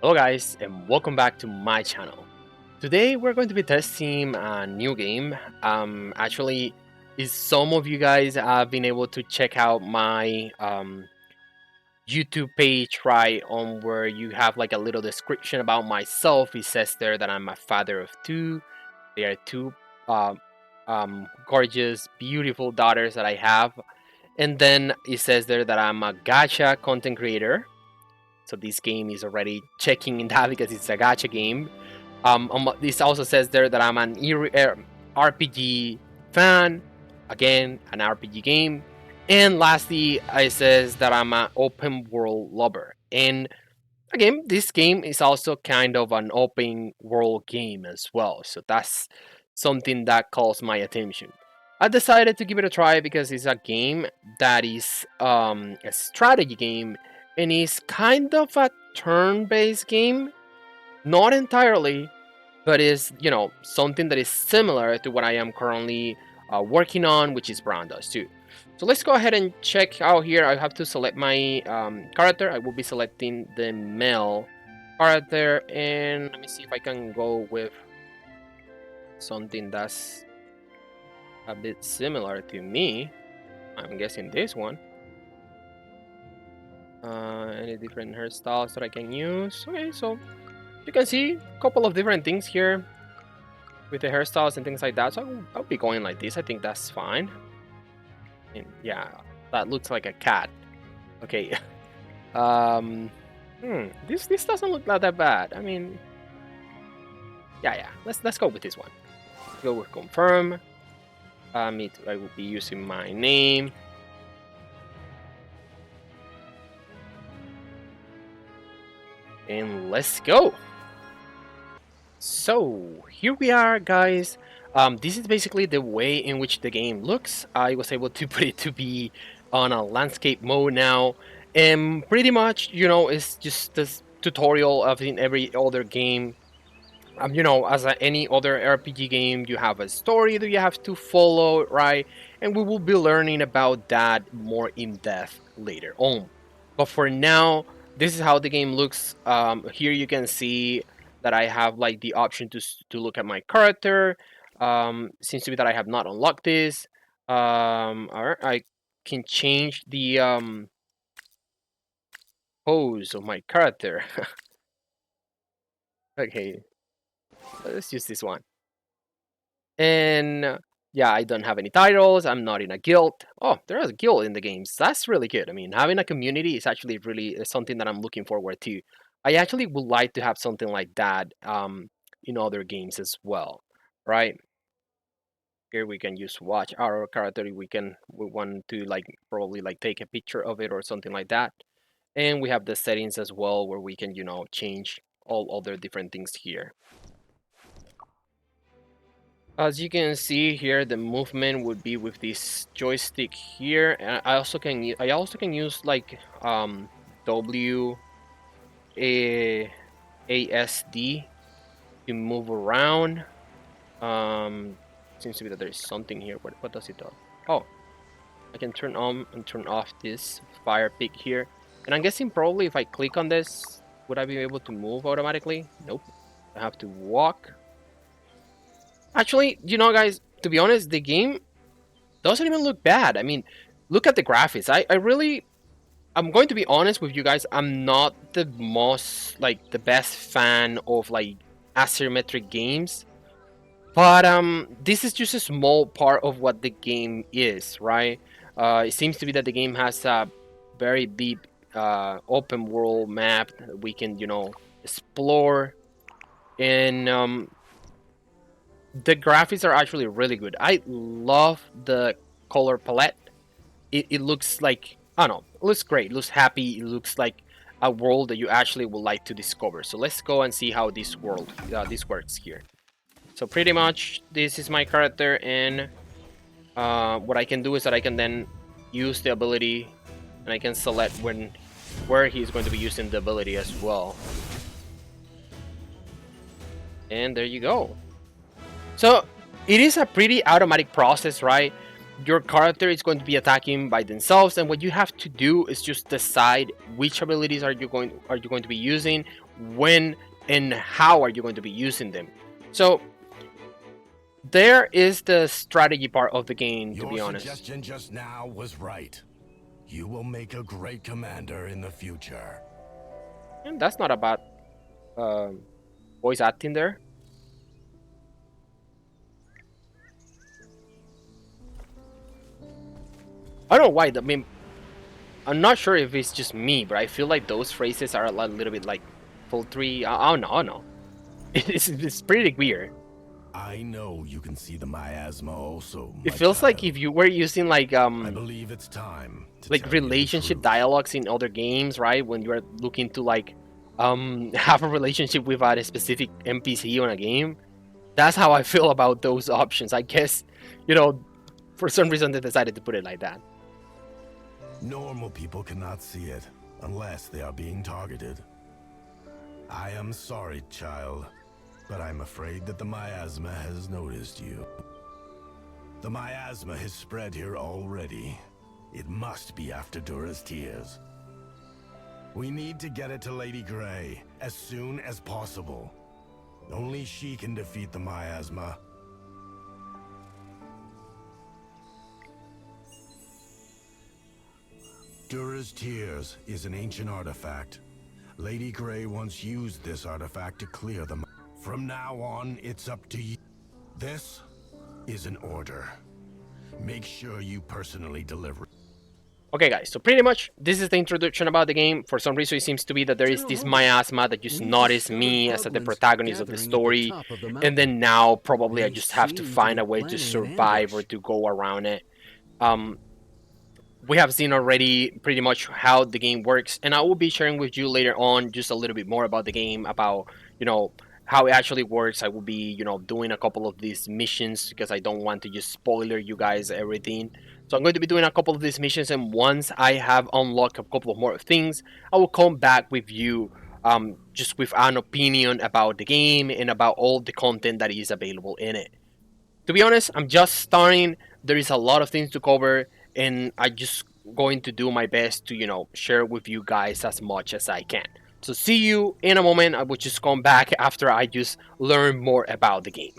Hello guys and welcome back to my channel. Today we're going to be testing a new game. Actually, is some of you guys have been able to check out my YouTube page, right, on where you have like a little description about myself. It says there that I'm a father of two. They are two um, gorgeous, beautiful daughters that I have. And then it says there that I'm a gacha content creator. So this game is already checking in that because it's a gacha game. This also says there that I'm an RPG fan. Again, an RPG game. And lastly, it says that I'm an open world lover. And again, this game is also kind of an open world game as well. So that's something that calls my attention. I decided to give it a try because it's a game that is a strategy game and is kind of a turn-based game. Not entirely, but is, something that is similar to what I am currently working on, which is Brown Dust 2. So let's go ahead and check out here. I have to select my character. I will be selecting the male character, and let me see if I can go with something that's a bit similar to me. I'm guessing this one. Any different hairstyles that I can use? Okay, so you can see a couple of different things here with the hairstyles and things like that. So I'll be going like this. I think that's fine. And yeah, that looks like a cat. Okay. This doesn't look not that bad. I mean, yeah. Let's go with this one. Go with confirm. I will be using my name. And let's go. So here we are, guys. This is basically the way in which the game looks. I was able to put it to be on a landscape mode now, and pretty much, it's just this tutorial of in every other game. As any other RPG game, you have a story that you have to follow, right? And we will be learning about that more in depth later on. But for now, this is how the game looks. Here you can see that I have like the option to look at my character. Seems to be that I have not unlocked this. Alright, I can change the pose of my character. Okay, let's use this one. And yeah, I don't have any titles. I'm not in a guild. Oh, there is a guild in the games. That's really good. I mean, having a community is actually really something that I'm looking forward to. I actually would like to have something like that in other games as well, right? Here we can just watch our character. We want to like probably like take a picture of it or something like that. And we have the settings as well where we can change all other different things here. As you can see here, the movement would be with this joystick here, and I also can use like W A S D to move around. Seems to be that there is something here. What does it do? Oh, I can turn on and turn off this fire pick here, and I'm guessing probably if I click on this, would I be able to move automatically? Nope. I have to walk. Actually, guys, to be honest, the game doesn't even look bad. I mean, look at the graphics. I'm going to be honest with you guys. I'm not the most, like, the best fan of, like, asymmetric games. But, this is just a small part of what the game is, right? It seems to be that the game has a very big, open world map that we can, explore. And, the graphics are actually really good. I love the color palette. It looks like, I don't know, it looks great, it looks happy, it looks like a world that you actually would like to discover. So let's go and see how this works here. So pretty much this is my character, and what I can do is that I can then use the ability, and I can select where he's going to be using the ability as well. And there you go. So it is a pretty automatic process, right? your character is going to be attacking by themselves, and what you have to do is just decide which abilities are you going to be using, when and how are you going to be using them. So there is the strategy part of the game, to Your be honest. suggestion just now was right. You will make a great commander in the future. And that's not a bad voice acting there. I don't know why. I mean, I'm not sure if it's just me, but I feel like those phrases are a little bit like full three. I don't know. I don't know. It's pretty weird. I know you can see the miasma also, It my feels like child. if you were using I believe it's time to like tell you the relationship truth. dialogues in other games, right? When you are looking to like have a relationship with a specific NPC on a game. That's how I feel about those options. I guess, you know, for some reason they decided to put it like that. Normal people cannot see it unless they are being targeted. I am sorry, child, but I'm afraid that the miasma has noticed you. The miasma has spread here already. It must be after Dura's tears. We need to get it to Lady Grey as soon as possible. Only she can defeat the miasma. Dura's tears is an ancient artifact. Lady Grey once used this artifact to clear them. From now on, it's up to you. This is an order. Make sure you personally deliver. Okay, guys, so pretty much this is the introduction about the game. For some reason, it seems to be that there is General this Holmes, miasma that just we've noticed discovered me as the goblins protagonist of the gathering at the story, top of the and mountain. then now probably I They just have to seem to find be a way to planning an survive or ambush. to go around it. Um, we have seen already pretty much how the game works, and I will be sharing with you later on just a little bit more about the game, about you know how it actually works. I will be doing a couple of these missions because I don't want to just spoiler you guys everything. So I'm going to be doing a couple of these missions, and once I have unlocked a couple of more things, I will come back with you just with an opinion about the game and about all the content that is available in it. To be honest, I'm just starting. There is a lot of things to cover, and I just going to do my best to share with you guys as much as I can. So see you in a moment. I will just come back after I just learn more about the game.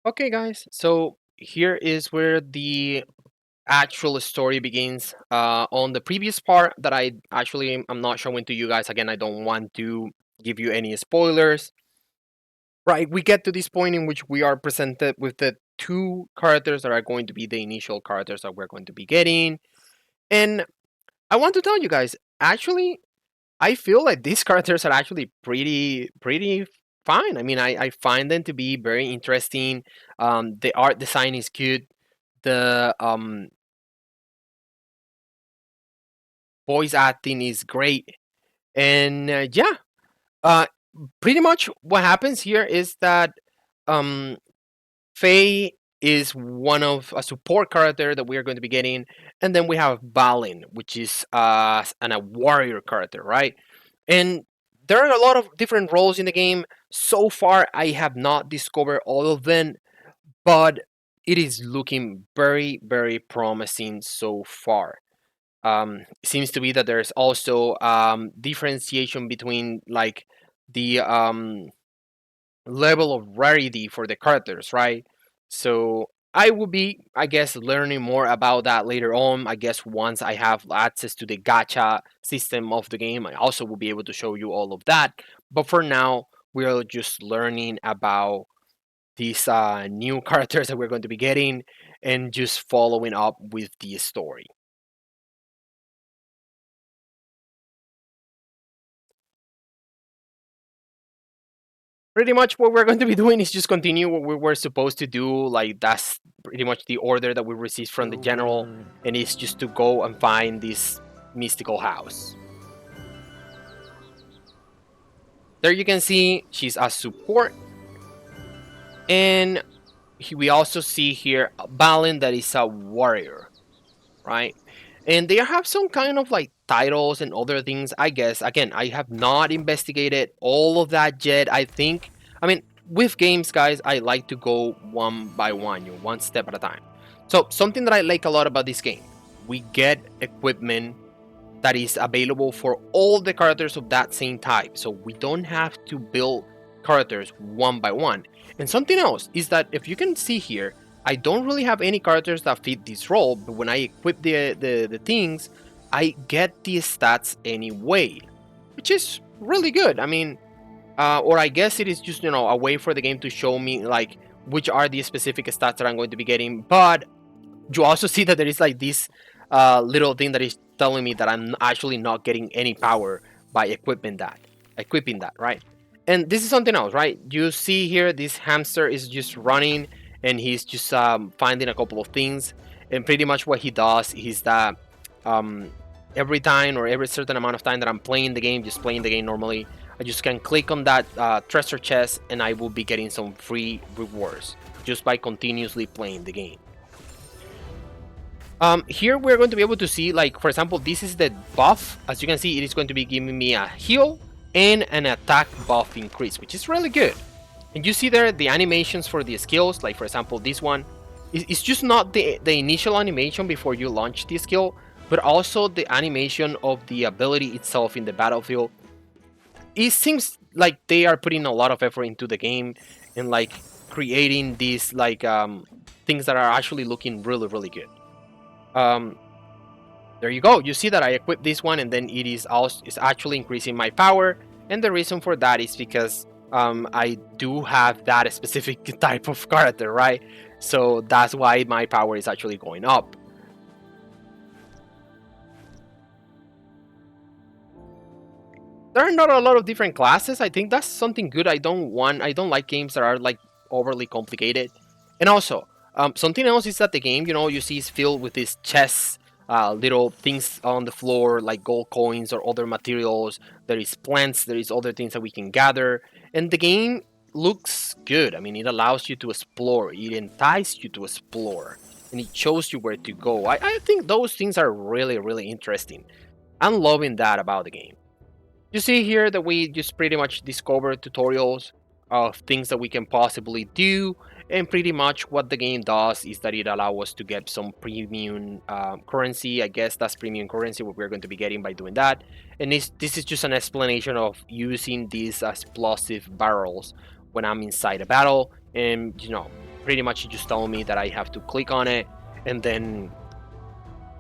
Okay, guys. So here is where the actual story begins. On the previous part that I'm not showing to you guys again. I don't want to give you any spoilers. Right, we get to this point in which we are presented with the two characters that are going to be the initial characters that we're going to be getting. And I want to tell you guys, actually, I feel like these characters are actually pretty fine. I mean, I find them to be very interesting. The art design is good. The voice acting is great. And yeah, uh, pretty much what happens here is that um, Faye is one of a support character that we are going to be getting, and then we have Balin, which is a warrior character, right? And there are a lot of different roles in the game. So far, I have not discovered all of them, but it is looking very promising so far. It seems to be that there's also differentiation between like the level of rarity for the characters, right? So I will be, I guess, learning more about that later on. I guess once I have access to the gacha system of the game, I also will be able to show you all of that. But for now, we're just learning about these new characters that we're going to be getting and just following up with the story. Pretty much what we're going to be doing is just continue what we were supposed to do. Like that's pretty much the order that we received from the So, general, and it's just to go and find this mystical house. There you can see she's a support, and we also see here Balin that is a warrior, right? And they have some kind of like titles and other things. I guess, again, I have not investigated all of that yet. I mean, with games, guys, I like to go one by one, one step at a time. So something that I like a lot about this game, we get equipment that is available for all the characters of that same type. So we don't have to build characters one by one. And something else is that if you can see here, I don't really have any characters that fit this role, but when I equip the things, I get the stats anyway, which is really good. I mean, or I guess it is just, a way for the game to show me like which are the specific stats that I'm going to be getting. But you also see that there is like this little thing that is telling me that I'm actually not getting any power by equipping that, right? And this is something else, right? You see here, this hamster is just running and he's just finding a couple of things. And pretty much what he does is that um, every time or every certain amount of time that I'm playing the game, just playing the game normally, I just can click on that treasure chest and I will be getting some free rewards just by continuously playing the game. Here we're going to be able to see, like, for example, this is the buff. As you can see, it is going to be giving me a heal and an attack buff increase, which is really good. And you see there the animations for the skills, like for example this one. It's just not the initial animation before you launch the skill, but also the animation of the ability itself in the battlefield. It seems like they are putting a lot of effort into the game and like creating these like things that are actually looking really, really good. There you go. You see that I equipped this one and then it's actually increasing my power. And the reason for that is because I do have that specific type of character, right? So that's why my power is actually going up. There are not a lot of different classes. I think that's something good. I don't like games that are like overly complicated. And also, something else is that the game, you see is filled with these chests, little things on the floor like gold coins or other materials. There is plants, there is other things that we can gather. And the game looks good. I mean, it allows you to explore, it entices you to explore, and it shows you where to go. I think those things are really, really interesting. I'm loving that about the game. You see here that we just pretty much discover tutorials of things that we can possibly do, and pretty much what the game does is that it allows us to get some premium currency. I guess that's premium currency what we're going to be getting by doing that. And this is just an explanation of using these explosive barrels when I'm inside a battle, and pretty much it just telling me that I have to click on it, and then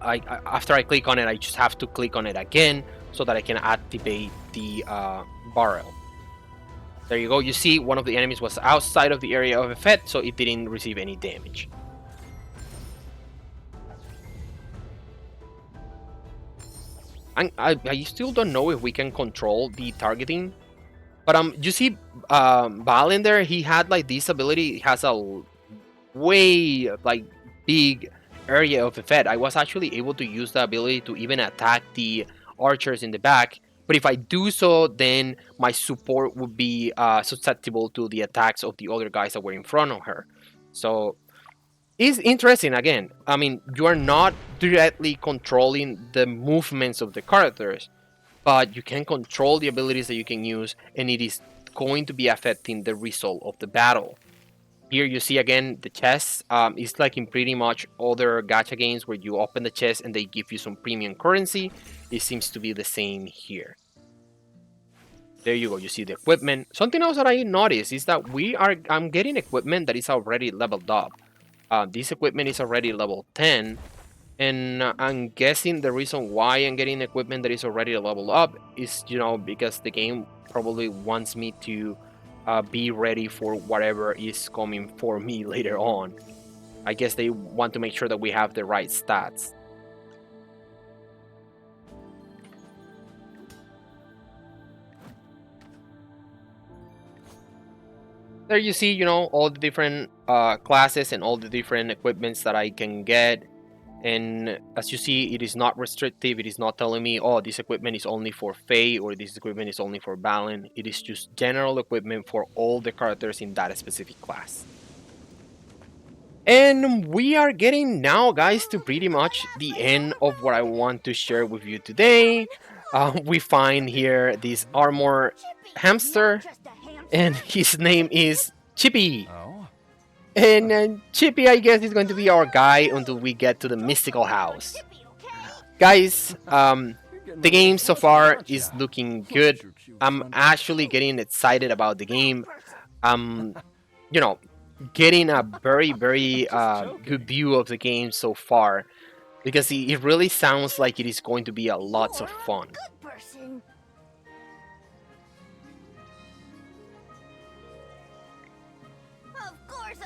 after I click on it, I just have to click on it again so that I can activate the barrel. There you go. You see one of the enemies was outside of the area of effect, so it didn't receive any damage. I still don't know if we can control the targeting, but you see Val in there, he had like this ability. It has a way like big area of effect. I was actually able to use the ability to even attack the archers in the back, but if I do so, then my support would be susceptible to the attacks of the other guys that were in front of her. So it's interesting. Again, I mean, you are not directly controlling the movements of the characters, but you can control the abilities that you can use, and it is going to be affecting the result of the battle. Here you see again the chests. It's like in pretty much other gacha games where you open the chest and they give you some premium currency. It seems to be the same here. There you go. You see the equipment. Something else that I noticed is that I'm getting equipment that is already leveled up. This equipment is already level 10, and I'm guessing the reason why I'm getting equipment that is already leveled up is because the game probably wants me to be ready for whatever is coming for me later on. I guess they want to make sure that we have the right stats. There you see, all the different classes and all the different equipments that I can get. And as you see, it is not restrictive. It is not telling me, oh, this equipment is only for Faye or this equipment is only for Balin. It is just general equipment for all the characters in that specific class. And we are getting now, guys, to pretty much the end of what I want to share with you today. We find here this armor hamster, and his name is Chippy. Oh? And Chippy, I guess, is going to be our guy until we get to the mystical house. Guys, the game so far is looking good. I'm actually getting excited about the game. You know, getting a very, very good view of the game so far, because it really sounds like it is going to be a lots of fun.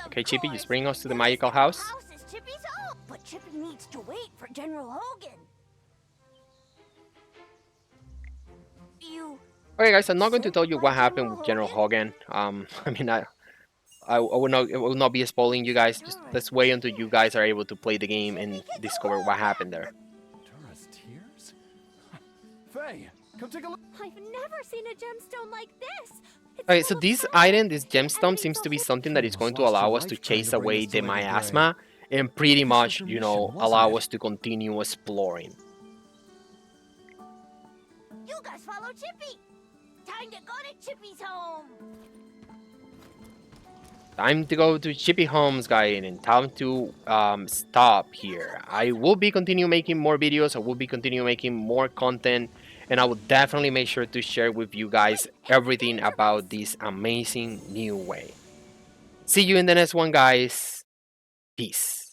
Okay, Chippy, just bring us to the magical house. But Chippy needs to wait for General Hogan. Okay, guys, I'm not going to tell you what happened with General Hogan. I mean, I will not be spoiling you guys. Just let's wait until you guys are able to play the game and discover what happened there. Dora's tears? Faye, come take a look. I've never seen a gemstone like this. Okay, so this item, this gemstone, seems to be something that is going to allow us to chase away the miasma and pretty much, you know, allow us to continue exploring. You guys follow Chippy. Time to go to Chippy's home. Time to go to Chippy Homes, guys, and time to stop here. I will be continue making more videos. I will be continue making more content, and I will definitely make sure to share with you guys everything about this amazing new way. See you in the next one, guys. Peace.